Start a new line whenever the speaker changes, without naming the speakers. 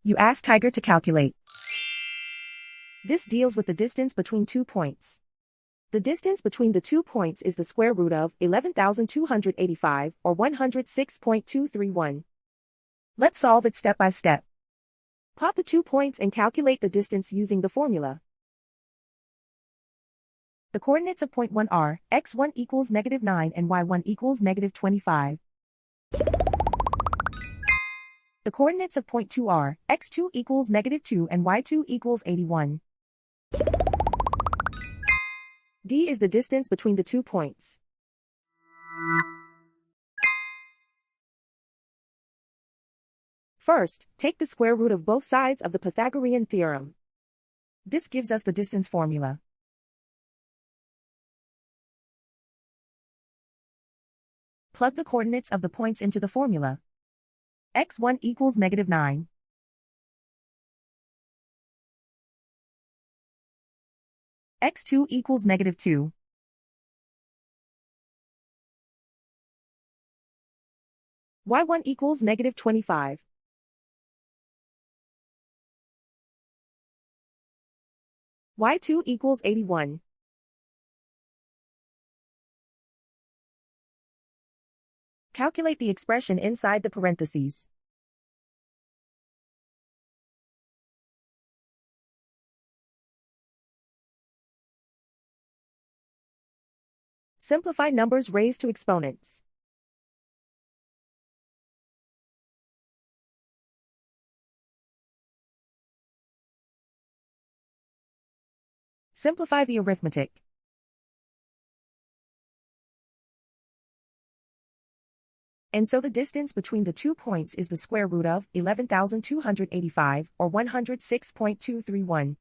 You ask Tiger to calculate. This deals with the distance between 2 points. The distance between the 2 points is the square root of 11,285 or 106.231. Let's solve it step by step. Plot the 2 points and calculate the distance using the formula. The coordinates of point 1 are x1 equals -9 and y1 equals -25. The coordinates of point 2 are x2 equals -2 and y2 equals 81. D is the distance between the 2 points. First, take the square root of both sides of the Pythagorean theorem. This gives us the distance formula. Plug the coordinates of the points into the formula. x1 equals -9. x2 equals -2. y1 equals -25. y2 equals 81. Calculate the expression inside the parentheses. Simplify numbers raised to exponents. Simplify the arithmetic. And so the distance between the 2 points is the square root of 11,285 or 106.231.